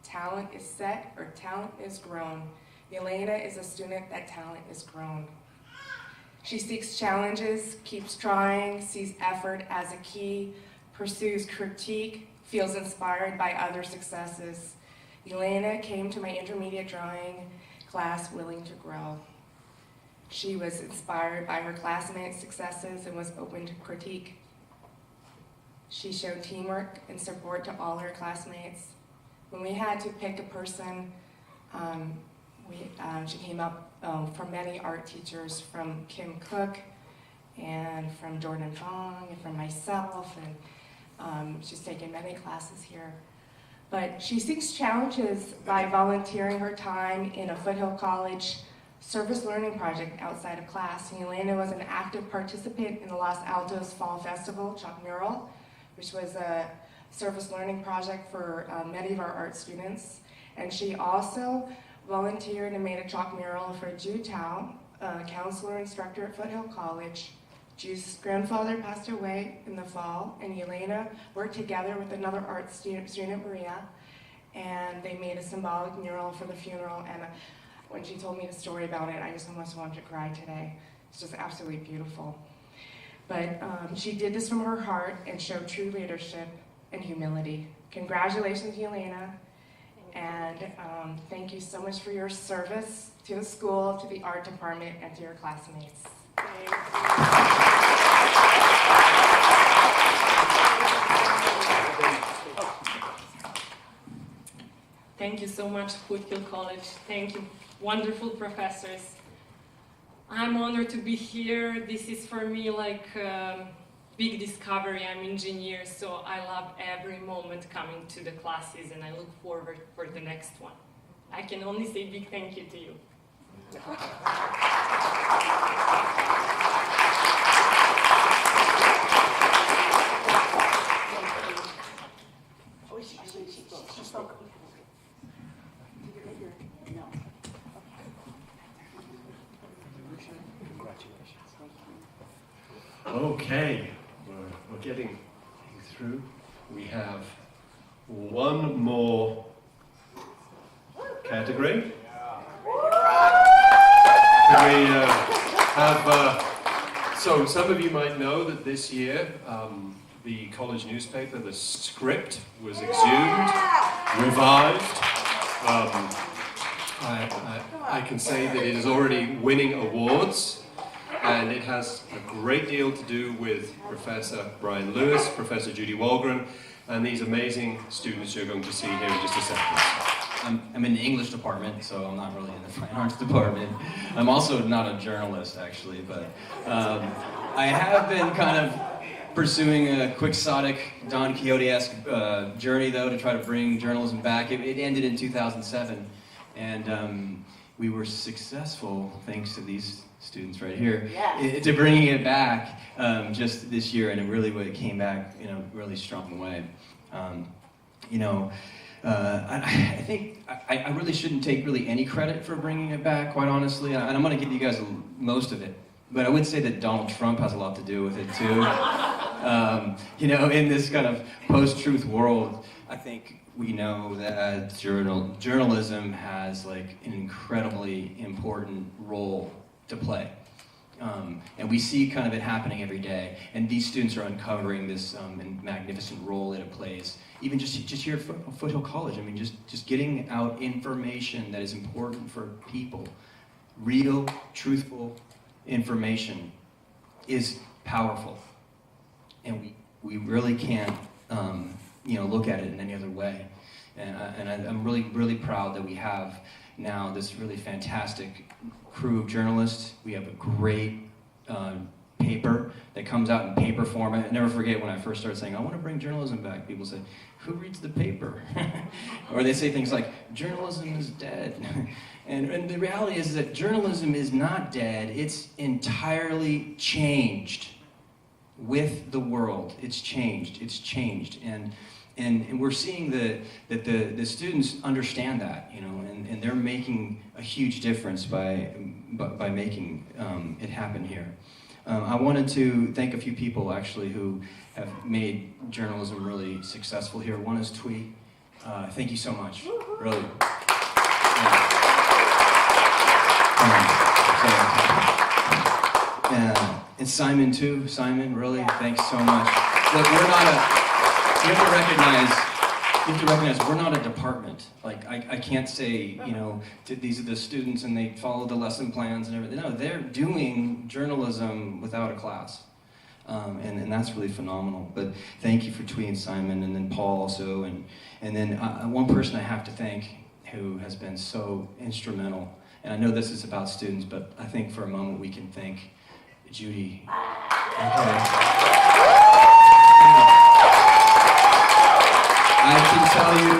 Talent is set or talent is grown. Yelena is a student that talent is grown. She seeks challenges, keeps trying, sees effort as a key, pursues critique, feels inspired by other successes. Yelena came to my intermediate drawing class willing to grow. She was inspired by her classmates' successes and was open to critique. She showed teamwork and support to all her classmates. When we had to pick a person, she came up from many art teachers, from Kim Cook and from Jordan Fong and from myself, and she's taken many classes here. But she seeks challenges by volunteering her time in a Foothill College service learning project outside of class. Elena was an active participant in the Los Altos Fall Festival Chalk Mural, which was a service learning project for many of our art students. And she also volunteered and made a chalk mural for Ju Tao, a counselor instructor at Foothill College. Ju's grandfather passed away in the fall, and Elena worked together with another art student, Maria, and they made a symbolic mural for the funeral. And when she told me the story about it, I just almost wanted to cry today. It's just absolutely beautiful. But she did this from her heart and showed true leadership and humility. Congratulations, Elena, and thank you so much for your service to the school, to the art department, and to your classmates. Thank you so much, Foothill College. Thank you, wonderful professors. I'm honored to be here. This is for me like a big discovery. I'm an engineer, so I love every moment coming to the classes, and I look forward for the next one. I can only say big thank you to you. Okay, we're getting through. We have one more category. We have, so some of you might know that this year the college newspaper, The Script, was exhumed, revived. I can say that it is already winning awards. And it has a great deal to do with Professor Brian Lewis, Professor Judy Walgren, and these amazing students you're going to see here in just a second. I'm in the English department, so I'm not really in the fine arts department. I'm also not a journalist, actually, but I have been kind of pursuing a quixotic Don Quixote-esque journey, though, to try to bring journalism back. It ended in 2007, and we were successful, thanks to these students right here, to bringing it back just this year, and it came back in a really strong way. I think I really shouldn't take really any credit for bringing it back, quite honestly, and I'm going to give you guys most of it. But I would say that Donald Trump has a lot to do with it too. In this kind of post-truth world, I think we know that journalism has like an incredibly important role to play. And we see kind of it happening every day. And these students are uncovering this magnificent role that it plays. Even just here at Foothill College, I mean, just getting out information that is important for people. Real, truthful information is powerful. And we really can't look at it in any other way. And I'm really, really proud that we have now this really fantastic crew of journalists. We have a great paper that comes out in paper format. I never forget when I first started saying, I want to bring journalism back. People say, who reads the paper? Or they say things like, journalism is dead. And the reality is that journalism is not dead. It's entirely changed with the world. It's changed. It's changed. And we're seeing that the students understand that, and they're making a huge difference by making it happen here. I wanted to thank a few people actually who have made journalism really successful here. One is Twee. Thank you so much, really. And Simon too. Simon, really, thanks so much. Look, we have to recognize you have to recognize we're not a department. Like, I can't say, you know, these are the students and they follow the lesson plans and everything. No, they're doing journalism without a class. And that's really phenomenal. But thank you for tweeting Simon, and then Paul also. And then one person I have to thank who has been so instrumental. And I know this is about students, but I think for a moment we can thank Judy. Okay. I can tell you,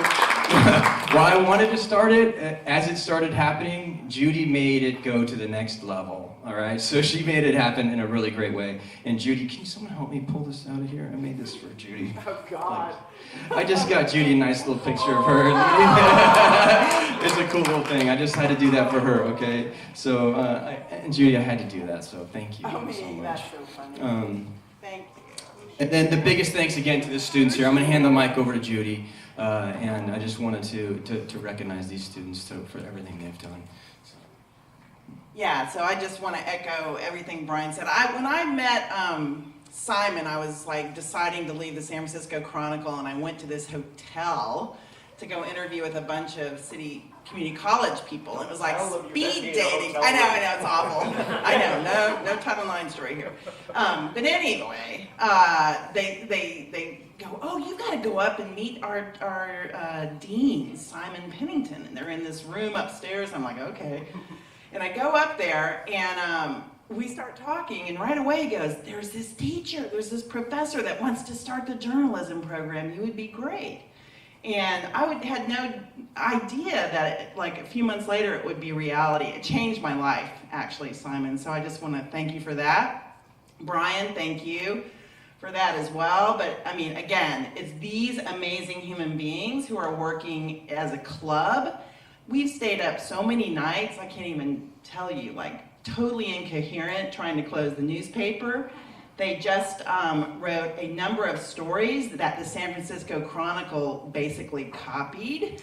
while I wanted to start it, as it started happening, Judy made it go to the next level, all right? So she made it happen in a really great way. And Judy, can someone help me pull this out of here? I made this for Judy. Oh, God. I just got Judy a nice little picture of her. It's a cool little thing. I just had to do that for her, okay? So, and Judy, I had to do that, so thank you so much. That's so funny. Thank you. And then the biggest thanks again to the students here. I'm going to hand the mic over to Judy, and I just wanted to recognize these students for everything they've done. Yeah, so I just want to echo everything Brian said. When I met Simon, I was like deciding to leave the San Francisco Chronicle, and I went to this hotel to go interview with a bunch of city community college people. It was like speed dating. I know, it's awful. I know, no Title IX story here. But anyway, they go, oh, you've got to go up and meet our dean, Simon Pennington, and they're in this room upstairs. I'm like, okay. And I go up there, and we start talking, and right away he goes, there's this teacher, there's this professor that wants to start the journalism program. You would be great. And I had no idea that, like, a few months later it would be reality. It changed my life, actually, Simon. So I just want to thank you for that. Brian, thank you for that as well. But, I mean, again, it's these amazing human beings who are working as a club. We've stayed up so many nights, I can't even tell you, like, totally incoherent, trying to close the newspaper. They just wrote a number of stories that the San Francisco Chronicle basically copied.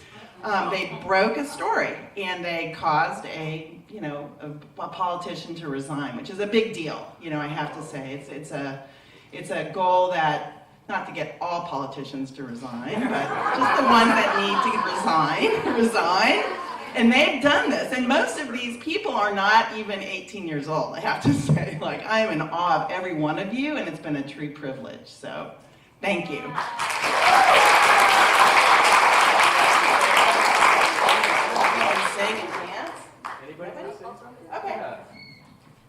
They broke a story, and they caused a politician to resign, which is a big deal. You know, I have to say, it's a goal that, not to get all politicians to resign, but just the ones that need to resign. And they've done this, and most of these people are not even 18 years old, I have to say. Like, I am in awe of every one of you, and it's been a true privilege, so thank you. Okay.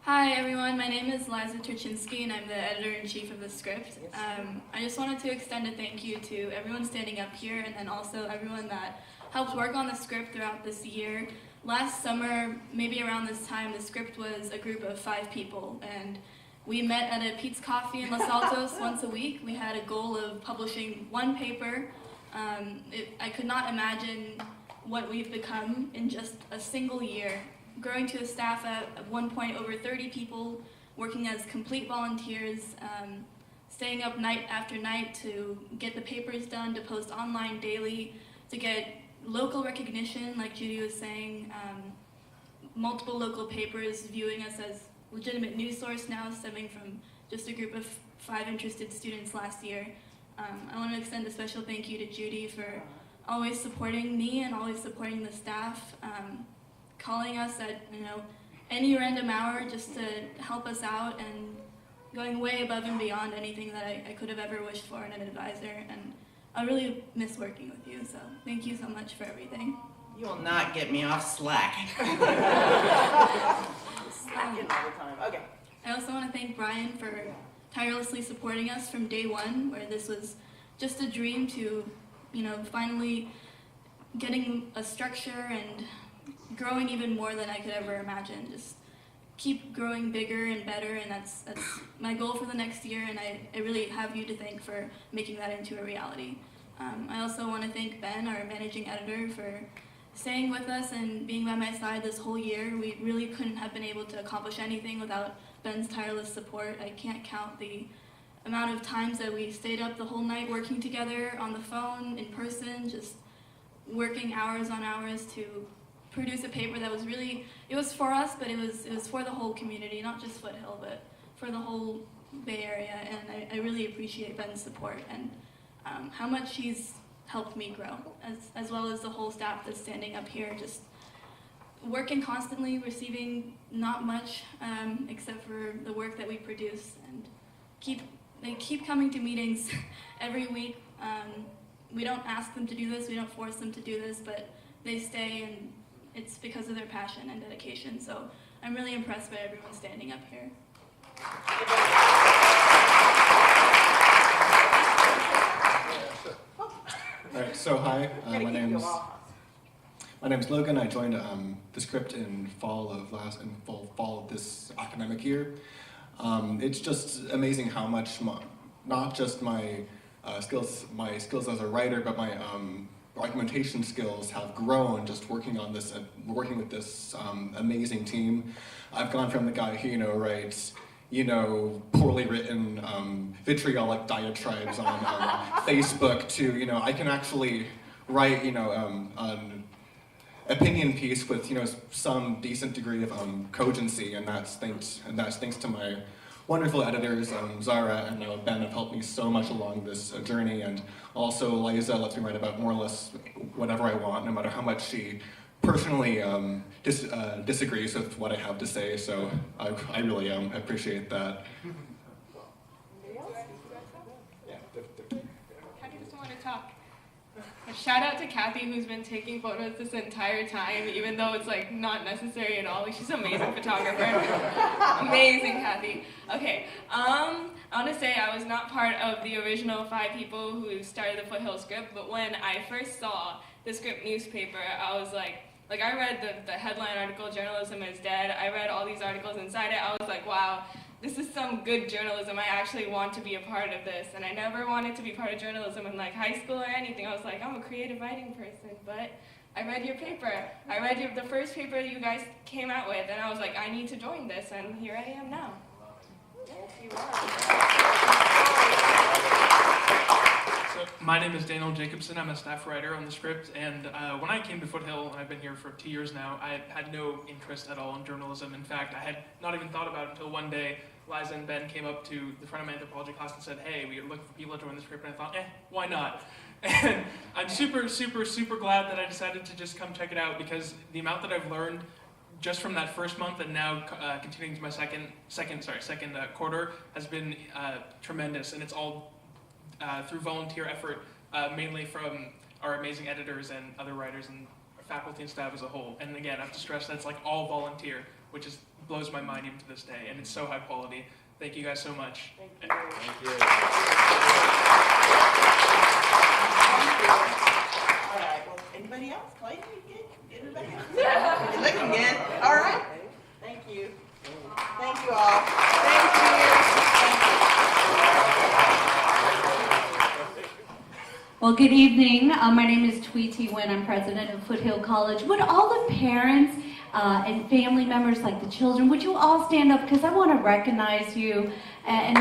Hi everyone, my name is Liza Turchinsky and I'm the editor-in-chief of the script. I just wanted to extend a thank you to everyone standing up here and then also everyone that helped work on the script throughout this year. Last summer, maybe around this time, the script was a group of 5 people and we met at a Pete's Coffee in Los Altos once a week. We had a goal of publishing 1 paper. I could not imagine what we've become in just a single year. Growing to a staff at one point over 30 people, working as complete volunteers, staying up night after night to get the papers done, to post online daily, to get local recognition, like Judy was saying, multiple local papers viewing us as legitimate news source now, stemming from just a group of 5 interested students last year. I want to extend a special thank you to Judy for always supporting me and always supporting the staff, calling us at any random hour just to help us out and going way above and beyond anything that I could have ever wished for in an advisor. And I really miss working with you, so thank you so much for everything. You will not get me off Slack. Slacking all the time. Okay. I also want to thank Brian for tirelessly supporting us from day one, where this was just a dream to, finally getting a structure and growing even more than I could ever imagine. Just keep growing bigger and better, and that's my goal for the next year, and I really have you to thank for making that into a reality. I also want to thank Ben, our managing editor, for staying with us and being by my side this whole year. We really couldn't have been able to accomplish anything without Ben's tireless support. I can't count the amount of times that we stayed up the whole night working together on the phone, in person, just working hours on hours to produce a paper that was really, it was for us, but it was for the whole community, not just Foothill, but for the whole Bay Area, and I really appreciate Ben's support and how much he's helped me grow, as well as the whole staff that's standing up here, just working constantly, receiving not much except for the work that we produce, and they keep coming to meetings every week. We don't ask them to do this, we don't force them to do this, but they stay, and it's because of their passion and dedication. So I'm really impressed by everyone standing up here. All right, so hi, my name's Logan. I joined the script in fall of this academic year. It's just amazing how much not just my skills as a writer, but my argumentation skills have grown just working on this and working with this amazing team. I've gone from the guy who writes poorly written vitriolic diatribes on Facebook to I can actually write an opinion piece with some decent degree of cogency, and that's thanks to my wonderful editors, Zara and Ben have helped me so much along this journey, and also Liza lets me write about more or less whatever I want, no matter how much she personally disagrees with what I have to say, so I really appreciate that. Kathy doesn't want to talk. A shout out to Kathy, who's been taking photos this entire time, even though it's like not necessary at all. She's an amazing photographer. Amazing, Kathy. Okay, I want to say I was not part of the original 5 people who started the Foothill script, but when I first saw the script newspaper, I was like I read the headline article, "Journalism is Dead." I read all these articles inside it. I was like, wow, this is some good journalism. I actually want to be a part of this. And I never wanted to be part of journalism in high school or anything. I was like, I'm a creative writing person. But I read your paper. I read the first paper you guys came out with, and I was like, I need to join this, and here I am now. Yes, you are. So, my name is Daniel Jacobson. I'm a staff writer on the script, and when I came to Foothill, and I've been here for 2 years now, I had no interest at all in journalism. In fact, I had not even thought about it until one day Liza and Ben came up to the front of my anthropology class and said, hey, we are looking for people to join the script, and I thought, why not? And I'm super, super, super glad that I decided to just come check it out, because the amount that I've learned just from that first month and now continuing to my second quarter has been tremendous, and it's all through volunteer effort, mainly from our amazing editors and other writers and faculty and staff as a whole. And again, I have to stress that's all volunteer, which blows my mind even to this day, and it's so high quality. Thank you guys so much. Thank you. Thank you. All right, well, anybody else? Clay, you good? Get it back in. You're looking good. All right. Thank you. Thank you all. Thank you. Well, good evening. My name is Tweety Nguyen. I'm president of Foothill College. Would all the parents and family members, like the children, would you all stand up, because I want to recognize you. And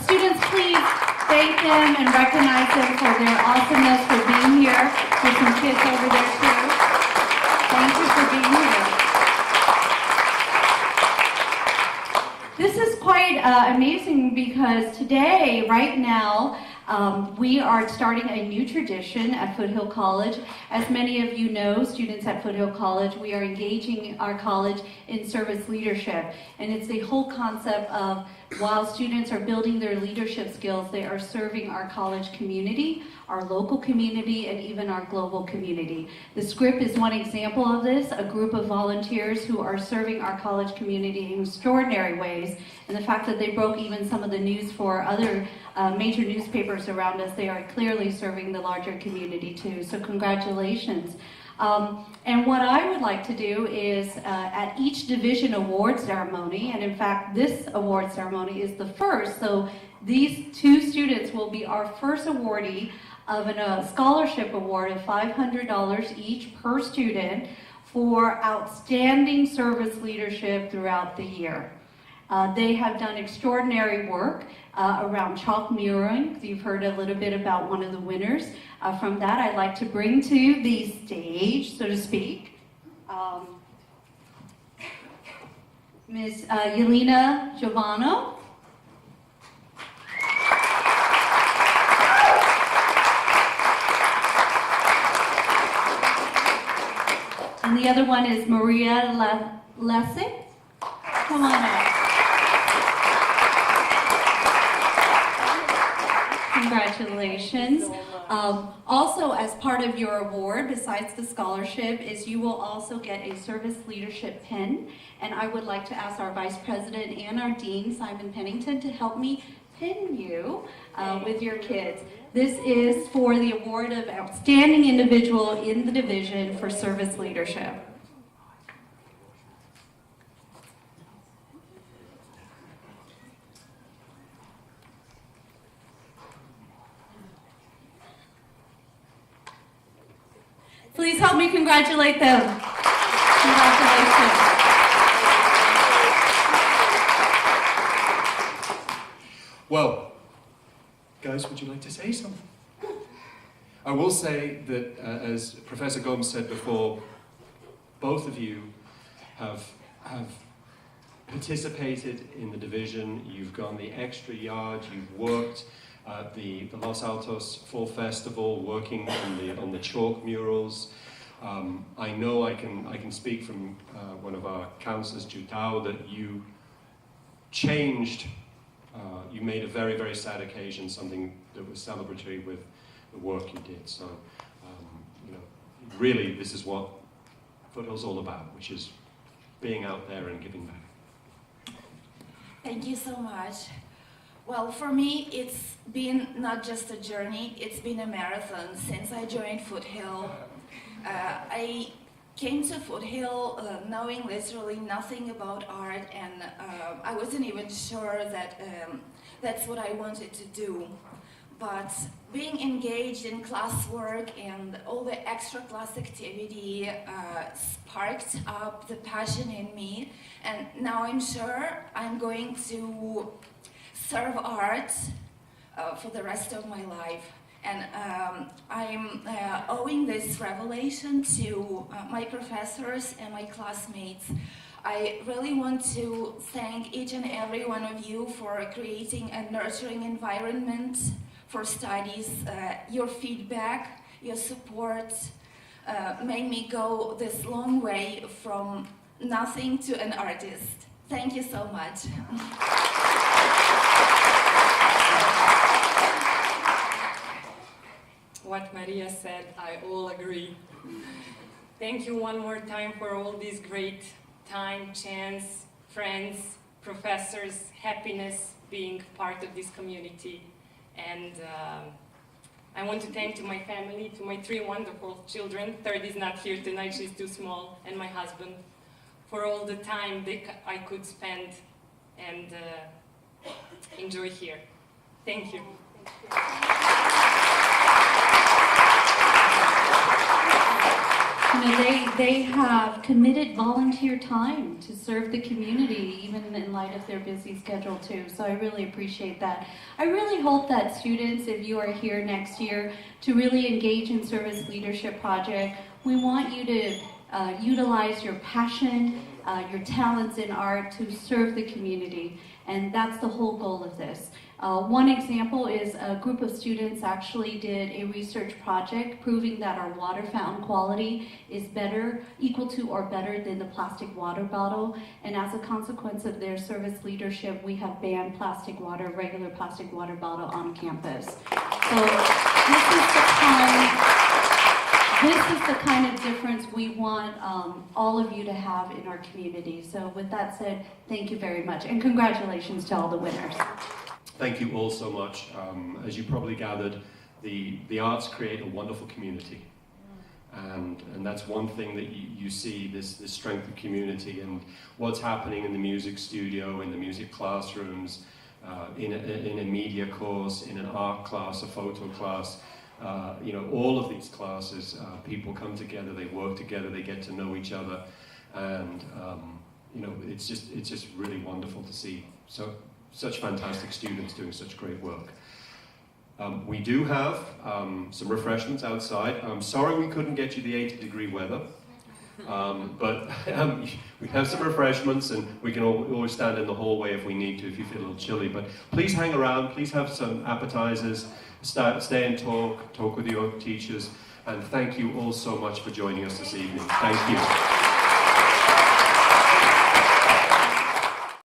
students, please thank them and recognize them for their awesomeness, for being here. There's some kids over there too. Thank you for being here. This is quite amazing, because today, right now, we are starting a new tradition at Foothill College. As many of you know, students at Foothill College, we are engaging our college in service leadership. And it's the whole concept of, while students are building their leadership skills, they are serving our college community, our local community, and even our global community. The script is one example of this, a group of volunteers who are serving our college community in extraordinary ways. And the fact that they broke even some of the news for other major newspapers around us, they are clearly serving the larger community too. So congratulations. And what I would like to do is, at each division award ceremony, and in fact this award ceremony is the first, so these 2 students will be our first awardee of a scholarship award of $500 each per student for outstanding service leadership throughout the year. They have done extraordinary work around chalk murring. You've heard a little bit about one of the winners. From that, I'd like to bring to the stage, so to speak, Ms. Yelena Giovanno. the other one is Maria Lessig. Come on up. Congratulations. Also, as part of your award, besides the scholarship, is you will also get a service leadership pin. And I would like to ask our Vice President and our Dean, Simon Pennington, to help me pin you with your kids. This is for the award of Outstanding Individual in the Division for Service Leadership. Please help me congratulate them. Congratulations. Well, guys, would you like to say something? I will say that, as Professor Gomes said before, both of you have participated in the division. You've gone the extra yard. You've worked at the Los Altos Fall Festival, working on the chalk murals. I know I can speak from one of our counselors, Jutao, that you changed. You made a very, very sad occasion something that was celebratory with the work you did. So, you know, really, this is what Foothill's all about, which is being out there and giving back. Thank you so much. Well, for me, it's been not just a journey, it's been a marathon since I joined Foothill. I came to Foothill knowing literally nothing about art, and I wasn't even sure that that's what I wanted to do. But being engaged in classwork and all the extra class activity sparked up the passion in me, and now I'm sure I'm going to serve art for the rest of my life. And I'm owing this revelation to my professors and my classmates. I really want to thank each and every one of you for creating a nurturing environment for studies. Your feedback, your support made me go this long way from nothing to an artist. Thank you so much. What Maria said, I all agree. Thank you one more time for all this great time, chance, friends, professors, happiness being part of this community. And I want to thank to my family, to my 3 wonderful children. Third is not here tonight, she's too small, and my husband, for all the time I could spend and enjoy here. Thank you. You know, they have committed volunteer time to serve the community, even in light of their busy schedule too. So I really appreciate that. I really hope that students, if you are here next year, to really engage in service leadership project. We want you to utilize your passion, your talents in art to serve the community. And that's the whole goal of this. One example is a group of students actually did a research project proving that our water fountain quality is better, equal to or better than the plastic water bottle. And as a consequence of their service leadership, we have banned regular plastic water bottle on campus. So this is the kind of difference we want all of you to have in our community. So with that said, thank you very much, and congratulations to all the winners. Thank you all so much. As you probably gathered, the arts create a wonderful community. And that's one thing that you see, this strength of community and what's happening in the music studio, in the music classrooms, in a media course, in an art class, a photo class. You know, all of these classes, people come together, they work together, they get to know each other, and you know, it's just really wonderful to see such fantastic students doing such great work. We do have some refreshments outside. I'm sorry we couldn't get you the 80-degree weather, but we have some refreshments, and we can always stand in the hallway if we need to, if you feel a little chilly. But please hang around, please have some appetizers, stay and talk with your teachers. And thank you all so much for joining us this evening. Thank you.